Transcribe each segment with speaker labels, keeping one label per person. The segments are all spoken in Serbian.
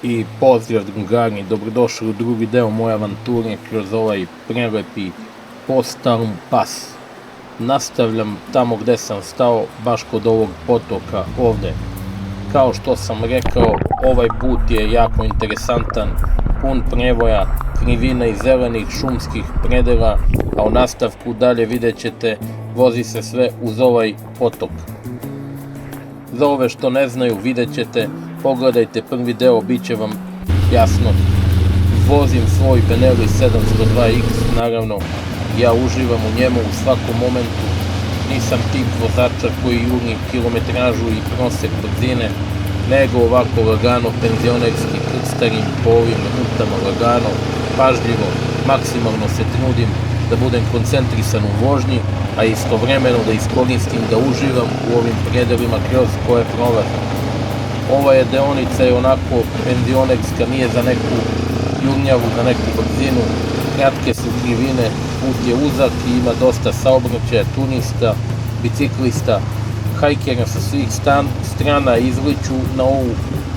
Speaker 1: I pozdrav drugari, dobrodošli u drugi deo moje avanture kroz ovaj prelepi Postalum pas. Nastavljam tamo gde sam stao, baš kod ovog potoka ovde. Kao što sam rekao, ovaj put je jako interesantan, pun prevoja, krivina i zelenih šumskih predela, a u nastavku dalje vidjet ćete, vozi se sve uz ovaj potok. Za ove što ne znaju, vidjet ćete, pogledajte prvi deo, bit će vam jasno. Vozim svoj Benelli 702X, naravno, ja uživam u njemu u svakom momentu. Nisam tip vozača koji juri kilometražu i prosek brzine, nego ovako lagano, penzionerski krstarim po ovim rutama, lagano, pažljivo, maksimalno se trudim da budem koncentrisan u vožnji, a istovremeno da iskoristim, da uživam u ovim predelima kroz koje prolazim. Ova je deonica je onako penzionerska, nije za neku jurnjavu, za neku brzinu, kratke su krivine, put je uzak i ima dosta saobraćaja, turista, biciklista, hajkera sa svih strana izliču na ovu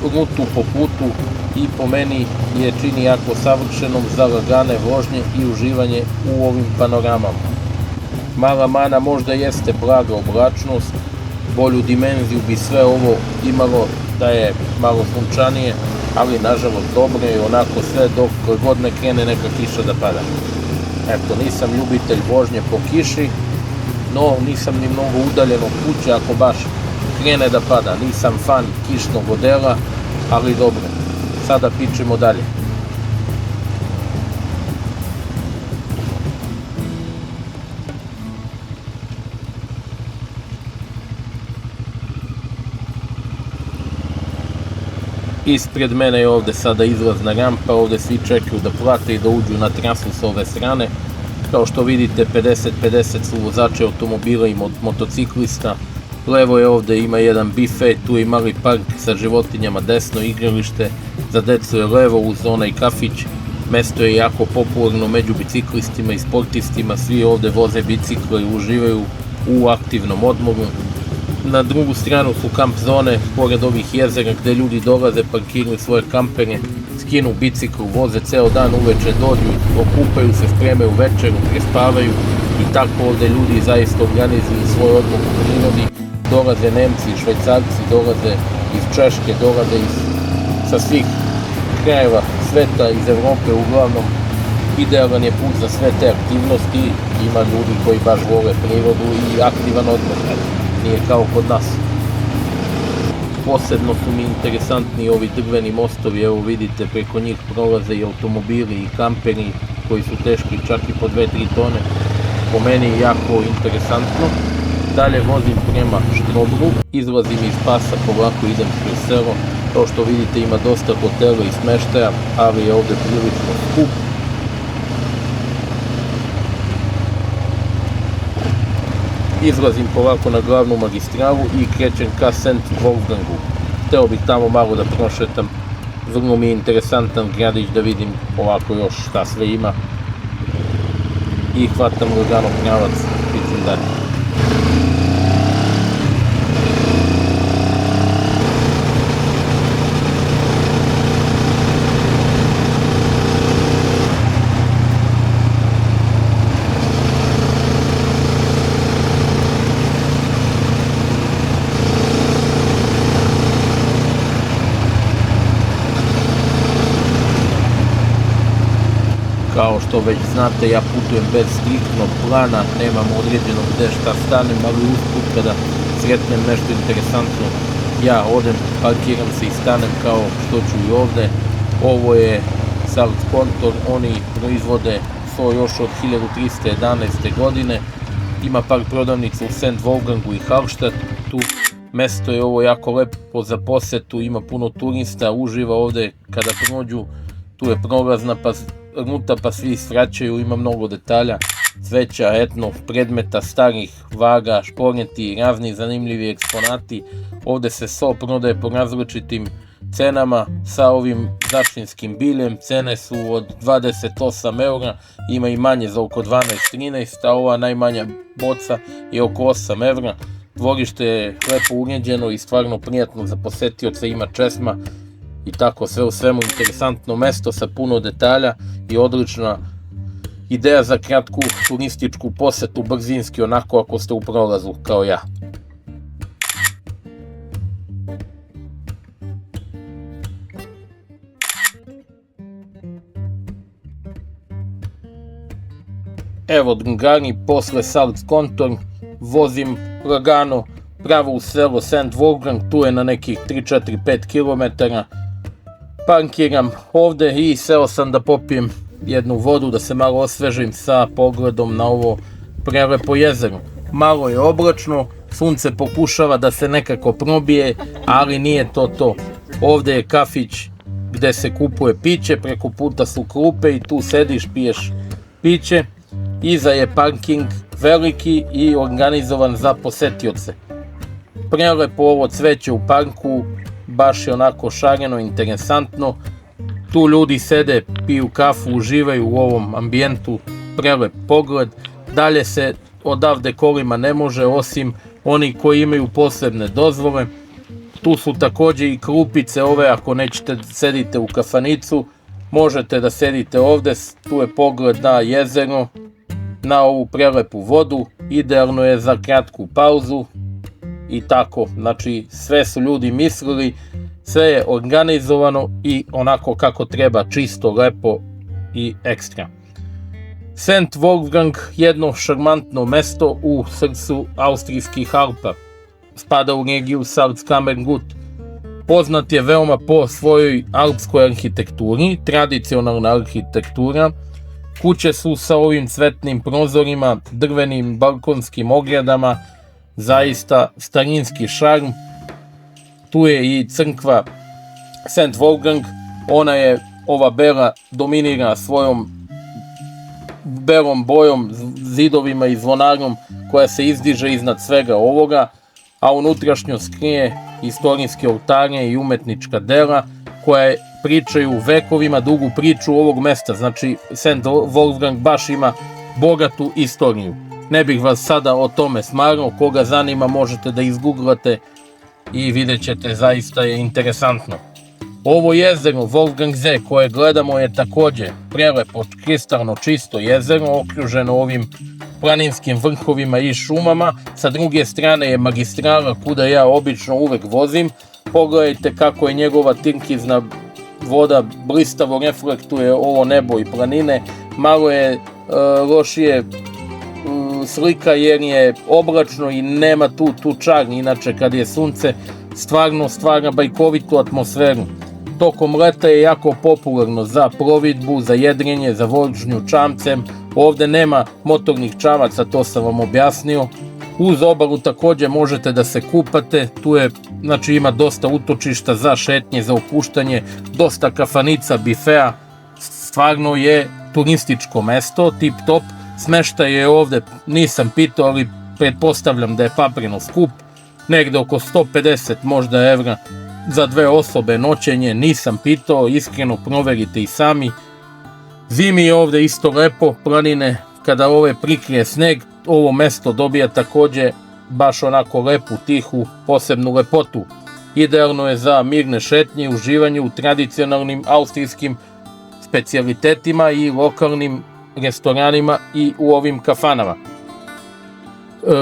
Speaker 1: rutu po putu i po meni je čini jako savršenom za lagane vožnje i uživanje u ovim panoramama. Mala mana možda jeste blaga oblačnost, bolju dimenziju bi sve ovo imalo da je malo sunčanije, ali nažalost dobro je onako sve dok god ne krene neka kiša da pada. Eto, nisam ljubitelj vožnje po kiši, no nisam ni mnogo udaljen od kuće ako baš krene da pada. Nisam fan kišnog odela, ali dobro. Sada pičemo dalje. Ispred mene je ovde sada izlazna rampa, ovde svi čekaju da plate i da uđu na trasu sa ove strane. Kao što vidite, 50-50 su vozači automobila i motociklista. Levo je ovde, ima jedan bife, tu je mali park sa životinjama, desno igralište, za decu je levo uz onaj kafić. Mesto je jako popularno među biciklistima i sportistima, svi ovde voze bicikle i uživaju u aktivnom odmoru. Na drugu stranu su kamp zone, pored ovih jezera gde ljudi dolaze, parkiraju svoje kampere, skinu bicikl, voze ceo dan, uveče dođu, okupaju se, spremaju večeru, prespavaju i tako ovde ljudi zaista organizuju svoj odmor u prirodi. Dolaze Nemci, Švajcarci, dolaze iz Češke, dolaze sa svih krajeva sveta, iz Evrope uglavnom. Idealan je put za sve te aktivnosti, ima ljudi koji baš vole prirodu i aktivan odmor. Nije kao kod nas. Posebno su mi interesantni ovi drveni mostovi, evo vidite, preko njih prolaze i automobili i kamperi koji su teški čak i po 2-3 tone. Po meni je jako interesantno. Dalje vozim prema Štrobru, izlazim iz pasa, polako idem kroz selo. Kao što vidite, ima dosta hotela i smeštaja, ali je ovde prilično skup. Izlazim polako na glavnu magistralu i krećem ka St. Wolfgangu. Hteo bih tamo malo da prošetam, vrlo mi je interesantan gradić da vidim ovako još šta sve ima. I hvatam lagano pravac, idem dalje. Kao što već znate, ja putujem bez striktnog plana, nemam određenog gde šta stanem, ali usput kada sretnem nešto interesantno, ja odem, parkiram se i stanem kao što ću i ovde. Ovo je Salzkontor, oni proizvode so još od 1311. godine, ima par prodavnica u St. Wolfgangu i Hallstattu. Mesto je ovo jako lepo za posetu, ima puno turista, uživa ovde kada prođu, tu je prolazna ruta pa svi svraćaju, ima mnogo detalja, cveća, etnov, predmeta, starih vaga, špornjeti, razni zanimljivi eksponati. Ovde se so prodaje po različitim cenama sa ovim začinskim biljem. Cene su od 28 eura, ima i manje za oko 12-13, a ova najmanja boca je oko 8 eura. Dvorište je lepo uređeno i stvarno prijatno za posetioca, ima česma. i tako sve u svemu interesantno mesto sa puno detalja i odlična ideja za kratku turističku posetu brzinski, onako ako ste u prolazu kao ja. Evo drugari, posle Salzkontor vozim lagano pravo u selo St. Wolfgang, tu je na nekih 3-4-5 km. Parkiram ovde i seo sam da popijem jednu vodu, da se malo osvežim sa pogledom na ovo prelepo jezero. Malo je oblačno, sunce pokušava da se nekako probije, ali nije to to. Ovde je kafić gde se kupuje piće, preko puta su klupe i tu sediš, piješ piće. Iza je parking veliki i organizovan za posetioce. Prelepo ovo cveće u parku, baš je onako šareno, interesantno. Tu ljudi sede, piju kafu, uživaju u ovom ambijentu, prelep pogled. Dalje se odavde kolima ne može, osim oni koji imaju posebne dozvole. Tu su takođe i klupice ove, ako nećete sedite u kafanicu, možete da sedite ovde, tu je pogled na jezero, na ovu prelepu vodu, idealno je za kratku pauzu i tako, znači sve su ljudi mislili, sve je organizovano i onako kako treba, čisto, lepo i ekstra. St. Wolfgang, jedno šarmantno mesto u srcu austrijskih Alpa, spada u regiju Salzkammergut. Poznat je veoma po svojoj alpskoj arhitekturi, tradicionalna arhitektura. Kuće su sa ovim cvetnim prozorima, drvenim balkonskim ogradama, zaista starinski šarm. Tu je i crkva St. Wolfgang, ona je, ova bela, dominira svojom belom bojom, zidovima i zvonarom koja se izdiže iznad svega ovoga, a unutrašnjost krije istorijske oltare i umetnička dela koje pričaju vekovima dugu priču ovog mesta. Znači St. Wolfgang baš ima bogatu istoriju. Ne bih vas sada o tome smarao, koga zanima možete da izgooglate i vidjet ćete, zaista je interesantno. Ovo jezero Wolfgangsee koje gledamo je takođe prelepo, kristalno čisto jezero, okruženo ovim planinskim vrhovima i šumama. Sa druge strane je magistrala kuda ja obično uvek vozim. Pogledajte kako je njegova tinkizna voda blistavo reflektuje ovo nebo i planine. Malo je lošije slika jer je oblačno i nema tu čar, inače kad je sunce stvarno stvara bajkovitu atmosferu. Tokom leta je jako popularno za plovidbu, za jedrenje, za vožnju čamcem. Ovde nema motornih čamaca, to sam vam objasnio. Uz obalu takođe možete da se kupate, tu je, znači ima dosta utočišta za šetnje, za opuštanje, dosta kafanica, bifea, stvarno je turističko mesto, tip top. Smeštaj je ovde, nisam pitao, ali pretpostavljam da je papreno skup, negde oko 150 možda evra za 2 osobe noćenje, nisam pitao, iskreno proverite i sami. Zimi je ovde isto lepo, planine, kada ove prikrije sneg, ovo mesto dobija takođe baš onako lepu, tihu, posebnu lepotu. Idealno je za mirne šetnje i uživanje u tradicionalnim austrijskim specijalitetima i lokalnim restoranima i u ovim kafanama.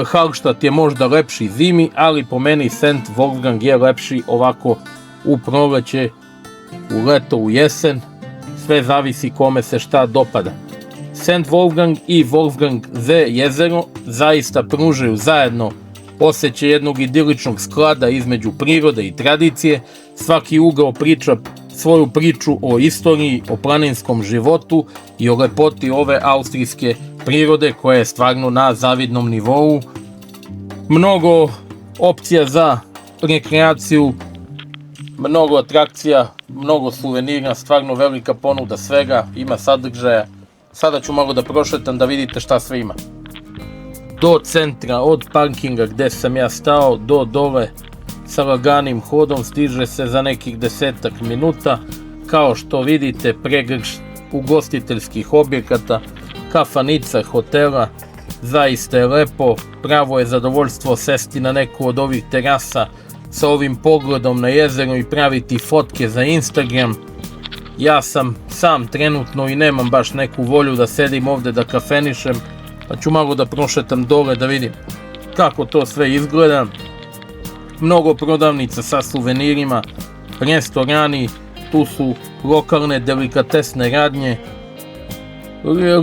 Speaker 1: Hallstatt je možda lepši zimi, ali po meni St. Wolfgang je lepši ovako u proleće, u leto, u jesen, sve zavisi kome se šta dopada. St. Wolfgang i Wolfgangsee jezero zaista pružaju zajedno osjećaj jednog idiličnog sklada između prirode i tradicije. Svaki ugao priča svoju priču o istoriji, o planinskom životu i o lepoti ove austrijske prirode koja je stvarno na zavidnom nivou. Mnogo opcija za rekreaciju, mnogo atrakcija, mnogo suvenira, stvarno velika ponuda svega, ima sadržaja. Sada ću malo da prošetam da vidite šta sve ima. Do centra, od parkinga gde sam ja stao do dole sa laganim hodom stiže se za nekih 10 minuta. Kao što vidite, pregršt ugostiteljskih objekata, kafanica, hotela, zaista je lepo, pravo je zadovoljstvo sesti na neku od ovih terasa sa ovim pogledom na jezero i praviti fotke za Instagram. Ja sam sam trenutno i nemam baš neku volju da sedim ovde da kafenišem, pa ću malo da prošetam dole da vidim kako to sve izgleda. Mnogo prodavnica sa suvenirima, restorani, tu su lokalne delikatesne radnje,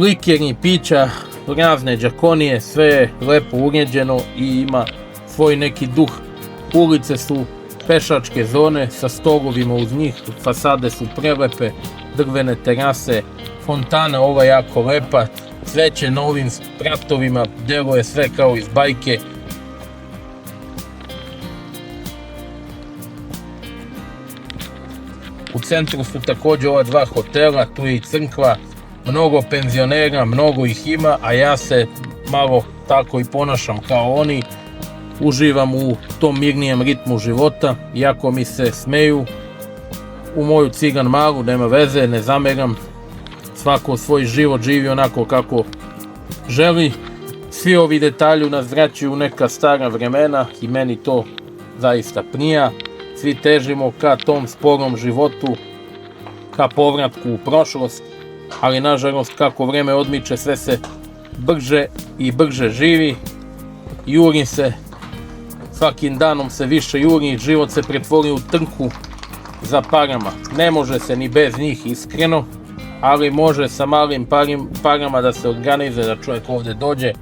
Speaker 1: likerni pića, razne džakonije, sve je lepo uređeno i ima svoj neki duh. Ulice su pešačke zone sa stolovima uz njih, fasade su prelepe, drvene terase, fontana ova jako lepa, cveće na ovim spratovima, deluje sve kao iz bajke. U centru su također ova dva hotela, tu je i crkva, mnogo penzionera, mnogo ih ima, a ja se malo tako i ponašam kao oni. Uživam u tom mirnijem ritmu života, iako mi se smeju u moju cigan malu, nema veze, ne zameram. Svako svoj život živi onako kako želi. Svi ovi detalji nas vraćaju u neka stara vremena i meni to zaista prija. Svi težimo ka tom sporom životu, ka povratku u prošlost, ali nažalost kako vreme odmiče sve se brže i brže živi. Juri se, svakim danom se više juri, život se pretvori u trku za parama. Ne može se ni bez njih iskreno, ali može sa malim parama da se organizuje, da čovjek ovdje dođe.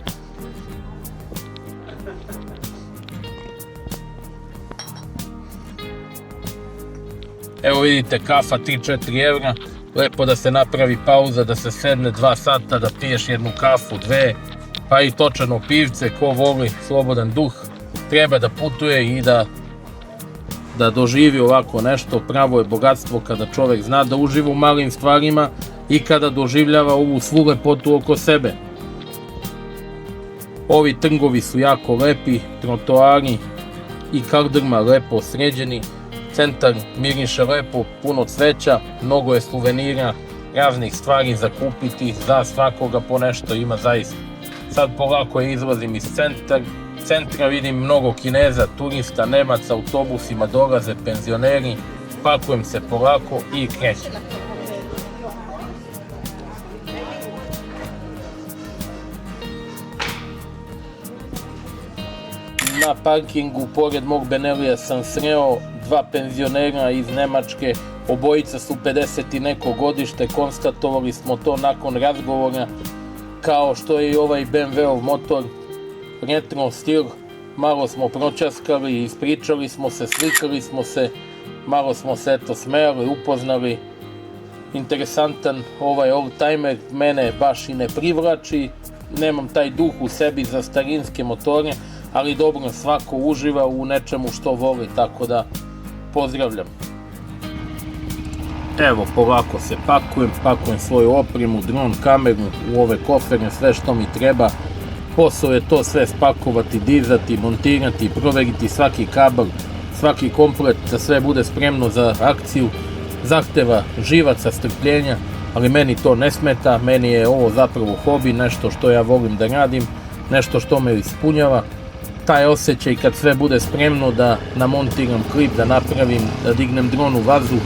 Speaker 1: Evo vidite, kafa 3-4 evra, lepo da se napravi pauza, da se sedne 2 sata, da piješ jednu kafu, 2, pa i točano pivce, ko voli slobodan duh, treba da putuje i da doživi ovako nešto. Pravo je bogatstvo kada čovjek zna da uživa u malim stvarima i kada doživljava ovu svu lepotu oko sebe. Ovi trgovi su jako lepi, trotoari i kaldrma lepo sređeni, centar miriše lepo, puno cveća, mnogo je suvenira, raznih stvari za kupiti, za svakoga po nešto ima zaista. Sad polako izlazim iz centra, vidim mnogo Kineza, turista, Nemaca, autobusima dolaze, penzioneri, pakujem se polako i krećem. Na parkingu pored mog Benelija sam sreo 2 penzionera iz Nemačke, obojica su 50 i neko godište, konstatovali smo to nakon razgovora, kao što je i ovaj BMW-ov motor, retro stil, malo smo pročaskali, ispričali smo se, slikali smo se, malo smo se eto smejali, upoznali. Interesantan ovaj oldtimer, mene baš i ne privlači, nemam taj duh u sebi za starinske motore, ali dobro, svako uživa u nečemu što voli, tako da pozdravljam. Evo, polako se pakujem svoju opremu, dron, kameru, u ove kofere, sve što mi treba. Posao je to sve spakovati, dizati, montirati, proveriti svaki kabel, svaki komplet, da sve bude spremno za akciju. Zahteva živaca, strpljenja, ali meni to ne smeta, meni je ovo zapravo hobi, nešto što ja volim da radim, nešto što me ispunjava. Taj osjećaj kad sve bude spremno da namontiram klip, da napravim, da dignem dron u vazduh,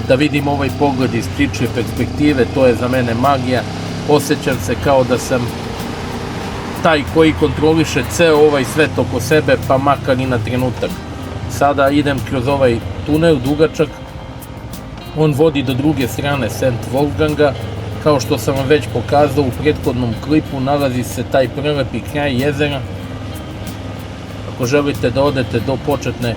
Speaker 1: da vidim ovaj pogled iz ptičje perspektive, to je za mene magija. Osjećam se kao da sam taj koji kontroliše ceo ovaj svet oko sebe, pa makar i na trenutak. Sada idem kroz ovaj tunel dugačak, on vodi do druge strane St. Wolfganga. Kao što sam vam već pokazao u prethodnom klipu, nalazi se taj prelepi kraj jezera. Ako želite da odete do početne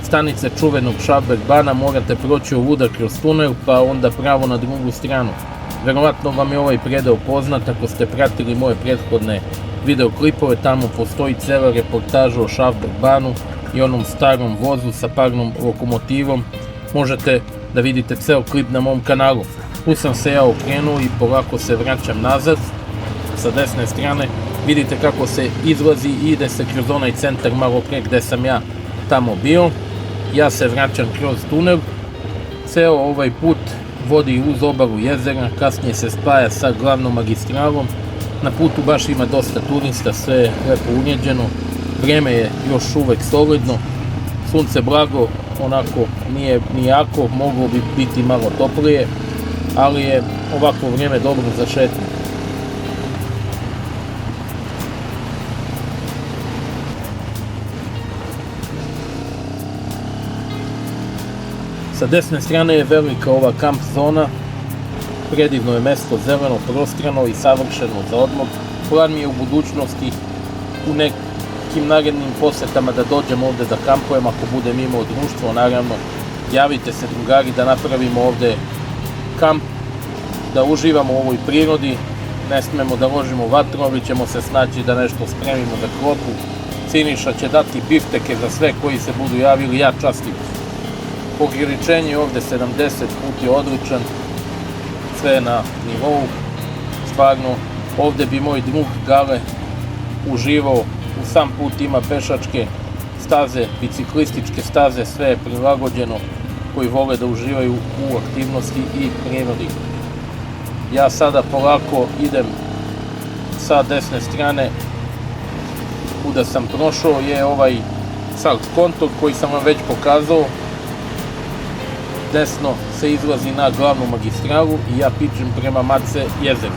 Speaker 1: stanice čuvenog Schafbergbana, morate proći ovuda kroz tunel, pa onda pravo na drugu stranu. Verovatno vam je ovaj predeo poznat, ako ste pratili moje prethodne videoklipove, tamo postoji cela reportaža o Schafbergbanu i onom starom vozu sa parnom lokomotivom. Možete da vidite ceo klip na mom kanalu. Tu sam se ja okrenuo i polako se vraćam nazad sa desne strane. Vidite kako se izlazi i ide se kroz onaj centar malo pre gde sam ja tamo bio. Ja se vraćam kroz tunel. Ceo ovaj put vodi uz obalu jezera, kasnije se spaja sa glavnom magistralom. Na putu baš ima dosta turista, sve je lepo uređeno. Vreme je još uvek solidno. sunce blago, onako nije ni jako, moglo bi biti malo toplije, ali je ovako vrijeme dobro za šetnju. Sa desne strane je velika ova kamp zona, predivno je mesto, zeleno, prostrano i savršeno za odmor. Plan mi je u budućnosti u nekim narednim posjetama da dođem ovdje da kampujem, ako budem imao društvo, naravno javite se drugari da napravimo ovdje kamp, da uživamo u ovoj prirodi, ne smemo da ložimo vatru, ali ćemo se snaći da nešto spremimo za klopu. Siniša će dati bifteke za sve koji se budu javili, ja častim. Pograničenje je ovdje 70, put je odličan, sve na nivou, stvarno, ovdje bi moj drug Gale uživao, u sam put ima pešačke staze, biciklističke staze, sve je prilagođeno, koji vole da uživaju u aktivnosti i prirodi. Ja sada polako idem sa desne strane, kuda sam prošao je ovaj salt kontor koji sam vam već pokazao. Desno se izlazi na glavnu magistralu i ja pičem prema Mace jezeru.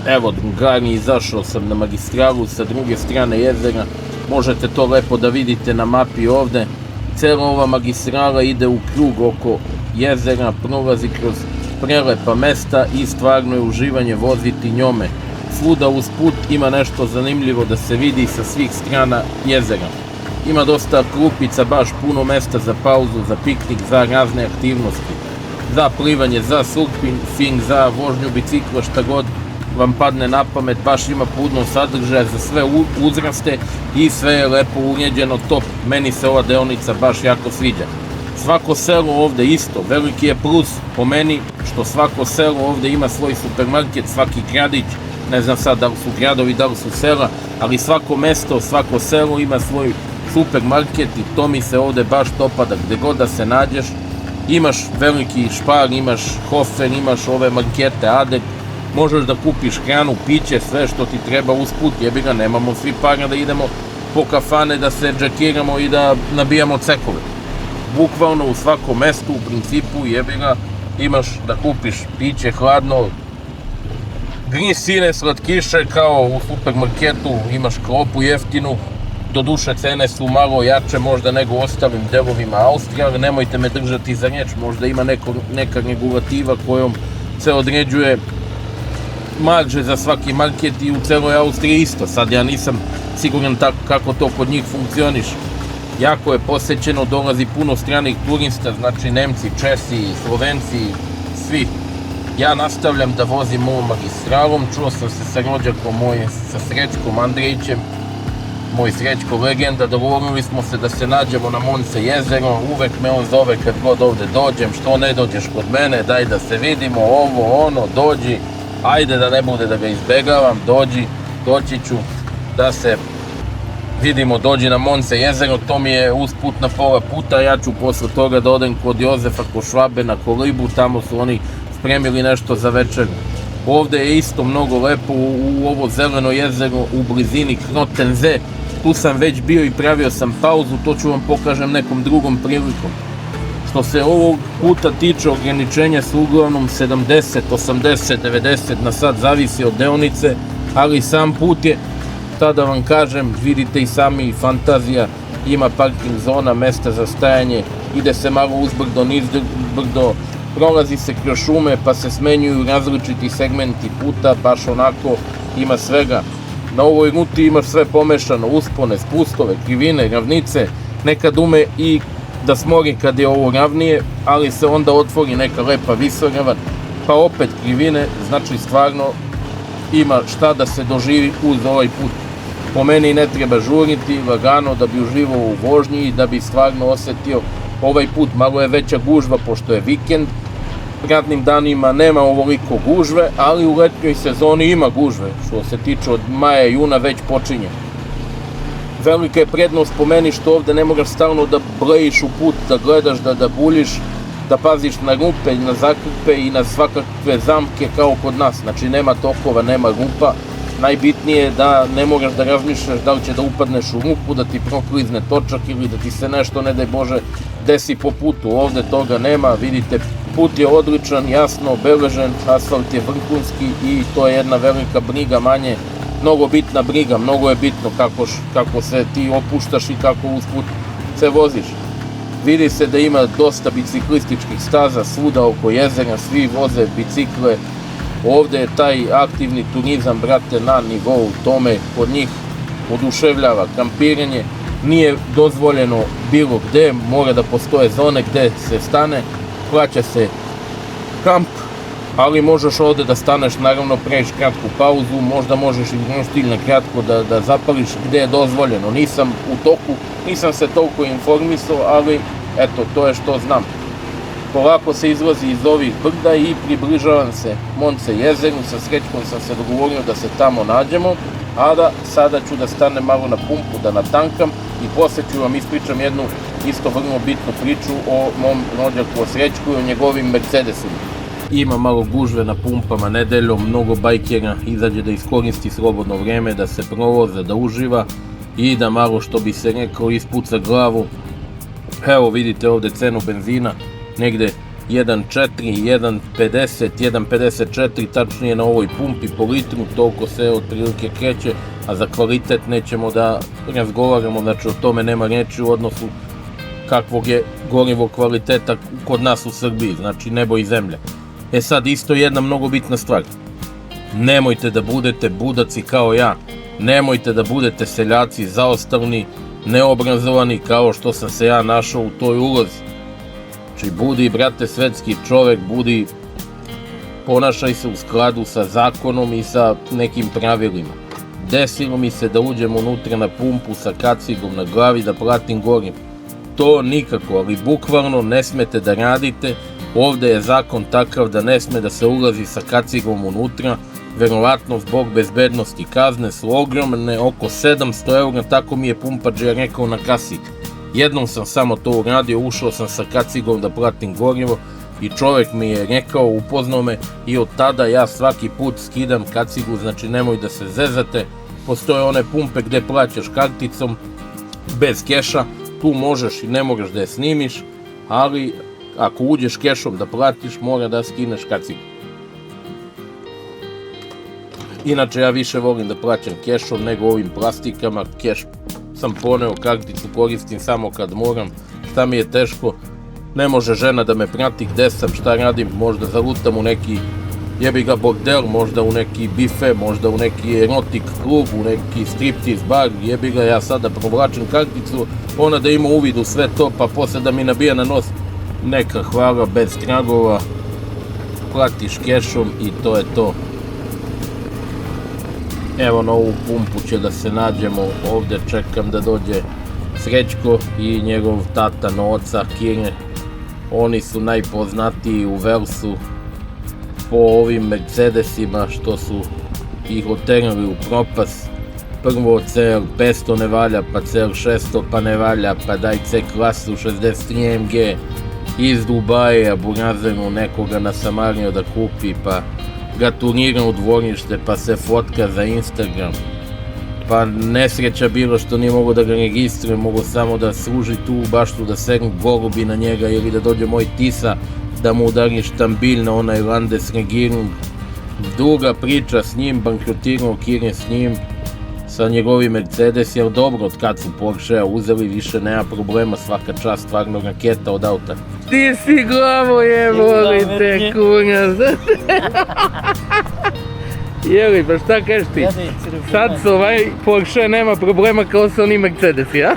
Speaker 1: Evo drugari, izašao sam na magistralu sa druge strane jezera. Možete to lepo da vidite na mapi ovdje. Cela ova magistrala ide u krug oko jezera, prolazi kroz prelepa mesta i stvarno je uživanje voziti njome. Svuda uz put ima nešto zanimljivo da se vidi sa svih strana jezera. Ima dosta klupica, baš puno mesta za pauzu, za piknik, za razne aktivnosti. Za plivanje, za surfing, za vožnju bicikla, šta god vam padne na pamet, baš ima puno sadržaja za sve uzraste i sve je lepo uređeno, top. Meni se ova deonica baš jako sviđa. Svako selo ovdje isto, veliki je plus po meni što svako selo ovdje ima svoj supermarket, svaki gradić, ne znam sad da li su gradovi, da li su sela, ali svako mesto, svako selo ima svoj supermarket i to mi se ovdje baš dopada. Gdje god da se nađeš, imaš veliki Spar, imaš Hofer, imaš ove markete, Adek, možeš da kupiš hranu, piće, sve što ti treba usput, jebi ga, nemamo svi para da idemo po kafane, da se džakiramo i da nabijamo cekove. Bukvalno u svakom mestu, u principu, jebi ga, imaš da kupiš piće hladno, sine, slatkiše kao u supermarketu, imaš klopu jeftinu, doduše cene su malo jače možda nego u ostalim delovima Austrije, ali nemojte me držati za riječ, možda ima neka regulativa kojom se određuje marže za svaki market i u celoj Austriji isto. Sad ja nisam siguran kako to kod njih funkcioniše. Jako je posećeno, dolazi puno stranih turista, znači Nemci, Česi, Slovenci, svi. Ja nastavljam da vozim ovom magistralom, čuo sam se sa rođakom mojim, sa Srećkom Andrijićem, moj Srećko legenda, dogovorili smo se da se nađemo na Monce jezero, uvek me on zove kad god ovdje dođem, što ne dođeš kod mene, daj da se vidimo, ovo, ono, dođi, ajde da ne bude da ga izbegavam, doći ću da se vidimo, dođi na Monce jezero, to mi je usput na pola puta, ja ću posle toga da odem kod Jozefa Košvabe na Kolibu, tamo su oni spremili nešto za večer. Ovdje je isto mnogo lepo, u ovo zeleno jezero u blizini Knotenze, tu sam već bio i pravio sam pauzu, to ću vam pokažem nekom drugom prilikom. Što se ovog puta tiče, ograničenja su uglavnom 70, 80, 90 na sat, zavisi od deonice, ali sam put je, tada vam kažem, vidite i sami, fantazija, ima parking zona, mesta za stajanje, ide se malo uzbrdo, nizbrdo, prolazi se kroz šume pa se smenjuju različiti segmenti puta, baš onako ima svega. Na ovoj ruti imaš sve pomešano, uspone, spustove, krivine, ravnice, nekad ume i da smori kad je ovo ravnije, ali se onda otvori neka lepa visoravan, pa opet krivine, znači stvarno ima šta da se doživi uz ovaj put. Po meni ne treba žuriti, lagano da bi uživao u vožnji i da bi stvarno osjetio ovaj put. Malo je veća gužva pošto je vikend, radnim danima nema ovoliko gužve, ali u letnjoj sezoni ima gužve, što se tiče od maja i juna već počinje. Velika je prednost po meni što ovdje ne moraš stalno da blejiš u put, da gledaš, da buljiš, da paziš na rupe, na zakrpe i na svakakve zamke kao kod nas. Znači nema tokova, nema rupa, Najbitnije je da ne moraš da razmišljaš da li će da upadneš u rupu, da ti proklizne točak ili da ti se nešto, ne daj Bože, desi po putu. Ovde toga nema, vidite, put je odličan, jasno obeležen, asfalt je vrhunski i to je jedna velika briga manje, mnogo bitna briga, mnogo je bitno kako se ti opuštaš i kako usput se voziš. Vidi se da ima dosta biciklističkih staza svuda oko jezera, svi voze bicikle. Ovde je taj aktivni turizam, brate, na nivou, tome kod njih oduševljava kampiranje. Nije dozvoljeno bilo gde, mora da postoje zone gde se stane, plaća se kamp, ali možeš ovde da staneš, naravno prejš kratku pauzu, možda možeš i stilno kratko da zapališ gde je dozvoljeno. Nisam u toku, nisam se toliko informisao, ali eto, to je što znam. Polako se izlazi iz ovih brda i približavam se Monce jezeru, sa Srećkom sam se dogovorio da se tamo nađemo, a da sada ću da stanem malo na pumpu, da natankam i posle ću vam ispričam jednu isto vrlo bitnu priču o mom rođaku, o Srećku i o njegovim Mercedesima. Ima malo gužve na pumpama nedeljom, mnogo bajkera izađe da iskoristi slobodno vreme, da se provoza, da uživa i da malo, što bi se rekao, ispuca glavu. Evo vidite ovde cenu benzina, negde 1,4, 1,50, 1,54, tačnije na ovoj pumpi po litru, toliko se otprilike kreće, a za kvalitet nećemo da razgovaramo, znači o tome nema reči u odnosu kakvog je gorivo kvaliteta kod nas u Srbiji, znači nebo i zemlja. E sad, isto jedna mnogo bitna stvar. Nemojte da budete budaci kao ja. Nemojte da budete seljaci, zaostalni, neobrazovani, kao što sam se ja našao u toj ulozi. Znači, budi, brate, svetski čovek, budi, ponašaj se u skladu sa zakonom i sa nekim pravilima. Desilo mi se da uđem unutra na pumpu sa kacigom na glavi da platim gorivo. To nikako, ali bukvalno ne smete da radite. Ovde je zakon takav da ne sme da se ulazi sa kacigom unutra, verovatno zbog bezbednosti. Kazne su ogromne, oko 700 eura, tako mi je pumpađija rekao na kasi. Jednom sam samo to uradio, ušao sam sa kacigom da platim gorivo i čovek mi je rekao, upoznao me i od tada ja svaki put skidam kacigu, znači nemoj da se zezate. Postoje one pumpe gde plaćaš karticom bez keša, tu možeš i ne moraš da je snimiš, ali ako uđeš kešom da platiš, mora da skineš kacigu. Inače, ja više volim da plaćam kešom nego ovim plastikama. Keš sam poneo, karticu koristim samo kad moram. Šta mi je teško, ne može žena da me prati gde sam, šta radim, možda zalutam u neki jebi ga bordel, možda u neki bife, možda u neki erotik klub, u neki striptiz bar, jebi ga, ja sada provlačim karticu, ona da ima uvid u sve to, pa posle da mi nabija na nos. Neka hvala, bez tragova, platiš kešom i to je to. Evo, na ovu pumpu će da se nađemo, ovde čekam da dođe Srećko i njegov tata Noca, Kire. Oni su najpoznatiji u Velsu po ovim Mercedesima što su ih oterali u propast. Prvo CL500 ne valja, pa CL600 pa ne valja, pa daj C klasu 63 MG iz Dubaja, Burazenu nekoga nasamario da kupi, pa ga turnira u dvorište, pa se fotka za Instagram. Pa nesreća bilo što nije mogo da ga registruje, mogo samo da služi tu u baštu, da segnu golubi na njega ili da dođe moj Tisa da mu udari štambilj na onaj Landesregierung. Duga priča s njim, bankrotirao Kire s njim, sa njegovim Mercedes, jer dobro, od kad su Porschea uzeli, više nema problema, svaka čast, stvarno raketa od auta. Ti si glavo volite, kurac. Jeli, pa šta kažeš ti? Sad su ovaj Porsche nema problema kao sa onim Mercedesi, ja?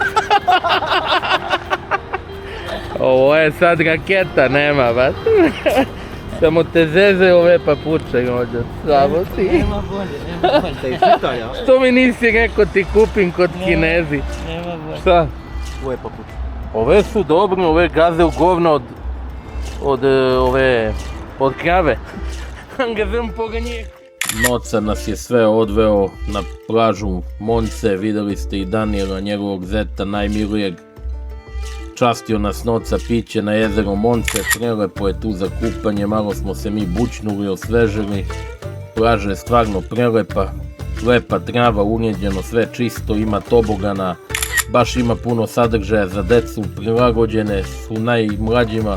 Speaker 1: Ovo je sad raketa, nema vas. Samo te zeze ove papuče, rođa. Slavo ti.
Speaker 2: Nema bolje,
Speaker 1: Što mi nisi rekao ti kupim kod Kinezi?
Speaker 2: nema bolje.
Speaker 1: Šta?
Speaker 2: Ove papuče.
Speaker 1: Ove su dobre, ove gaze u govno od krave. Gazem poganjek. Noca nas je sve odveo na plažu Monce, videli ste i Danijela, njegovog zeta, najmilijeg. Častio nas Noca piće na jezero Monce, prelepo je tu za kupanje, malo smo se mi bučnuli, osvežili. Plaža je stvarno prelepa, lepa trava, uređeno, sve čisto, ima tobogana, baš ima puno sadržaja za decu, prilagođene su najmlađima,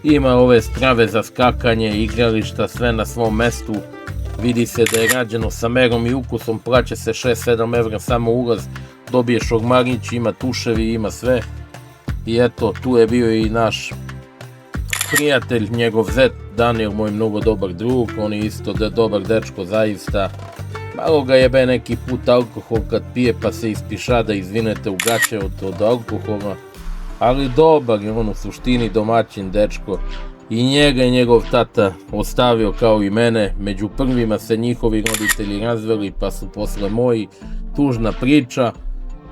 Speaker 1: ima ove strave za skakanje, igrališta, sve na svom mestu. Vidi se da je rađeno sa merom i ukusom, plaća se 6-7 evra samo ulaz, dobiješ ormarić, ima tuševi, ima sve. I eto, tu je bio i naš prijatelj, njegov zet, Daniel, moj mnogo dobar drug, on je isto dobar dečko zaista. Malo ga jebe neki put alkohol kad pije pa se ispišada, izvinete, u gaće od alkohola. Ali dobar je on u suštini, domaćin dečko. I njega je njegov tata ostavio kao i mene, među prvima se njihovi roditelji razveli pa su posle moji, tužna priča.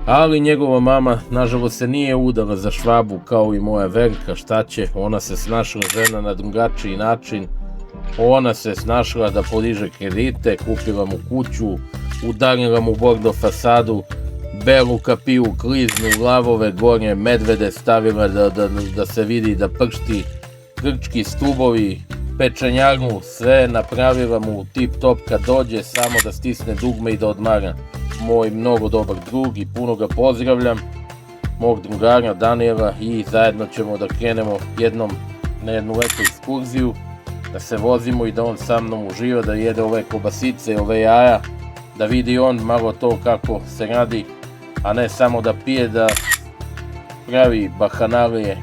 Speaker 1: Ali njegova mama nažalost se nije udala za Švabu kao i moja Verka, šta će, ona se snašla žena na drugačiji način. Ona se snašla da podiže kredite, kupila mu kuću, udarila mu bordo fasadu, belu kapiju, kliznu, lavove gore, medvede stavila da se vidi da pršti, grčki stubovi, pečenjarnu, sve napravila mu tip top kad dođe, samo da stisne dugme i da odmara. Moj mnogo dobar drug i puno ga pozdravljam, mog drugara Daniela, i zajedno ćemo da krenemo na jednu letu ekskurziju, da se vozimo i da on sa mnom uživa, da jede ove kobasice, ove jaja, da vidi on malo to kako se radi, a ne samo da pije, da pravi bahanalije.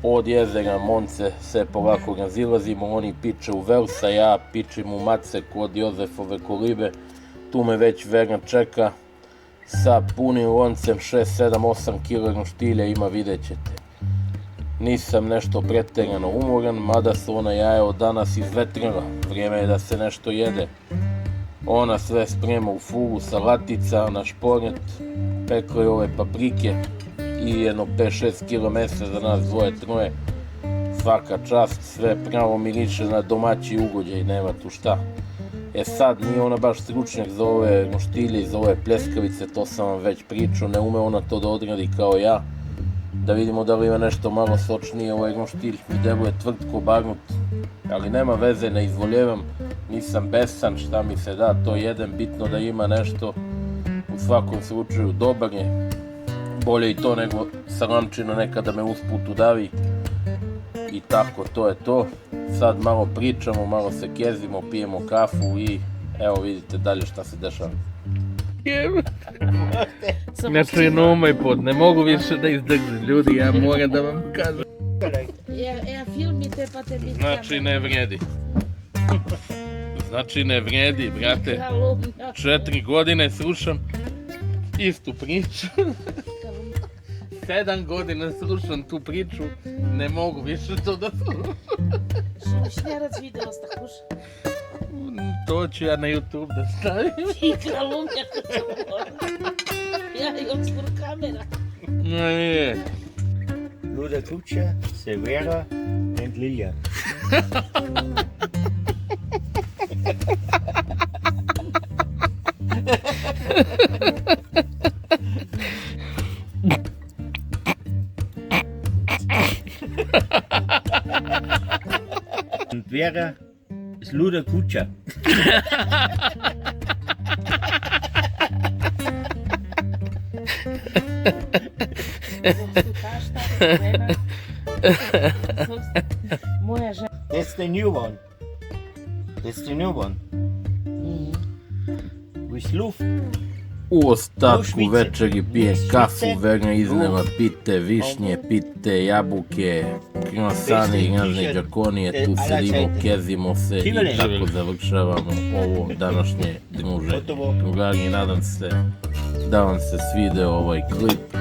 Speaker 1: Od jezera Monce se polako razilazimo, oni piče u Velsa, ja pičim u Macek od Jozefove kolibe. Tu me već Vera čeka sa punim loncem, 6, 7, 8 kg roštilja ima, vidjet ćete. Nisam nešto preterano umoran, mada su ona jaja od danas izvetrila, vrijeme je da se nešto jede. Ona sve sprema u fulu, salatica, na šporet, pekla je ove paprike i jedno 5-6 kg mesa za nas dvoje, troje. Svaka čast, sve pravo miriše na domaći ugođaj, nema tu šta. E sad, nije ona baš stručnjak za ove roštilje i za ove pljeskavice, to sam vam već pričao, ne ume ona to da odradi kao ja. Da vidimo da li ima nešto malo sočnije, ovaj roštilj mi deluje tvrd ko barut, ali nema veze, ne izvoljevam, nisam besan, šta mi se da, to jedem, bitno da ima nešto. U svakom slučaju dobar je, bolje i to nego salamčina nekada me usput udavi. I tako, to je to. Sad malo pričamo, malo se kezimo, pijemo kafu i evo vidite dalje šta se dešava. Znači, nomaj pod, ne mogu više da izdržim, ljudi, ja moram da vam kažem.
Speaker 3: Filmite pa te biti.
Speaker 1: Znači ne vredi. Znači ne vredi, brate. 4 godine slušam istu priču. 7 godina slušam tu priču, ne mogu više to da slušam.
Speaker 3: Šušnjarac video stakuš.
Speaker 1: To ću ja na YouTube da stavim.
Speaker 3: I kralumnjaka ću govoriti. Ja i odskor kamera.
Speaker 1: Ne.
Speaker 2: Luda Kuća, Severa and Lilja. Und Vera ist Luda Kuća.
Speaker 3: Moja žena.
Speaker 2: That's the new one. That's the new one. With Luft.
Speaker 1: U ostatku večeri pijem kafu, Vera iznela pite višnje, pite jabuke, krosani, razne džakonije, tu sedimo, kezimo se i tako završavamo ovo današnje druženje. Drugari, nadam se da vam se svidio ovaj klip.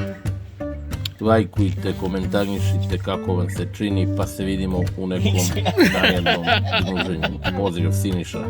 Speaker 1: Lajkujte, komentarišite kako vam se čini, pa se vidimo u nekom narednom druženju. Pozdrav, Siniša.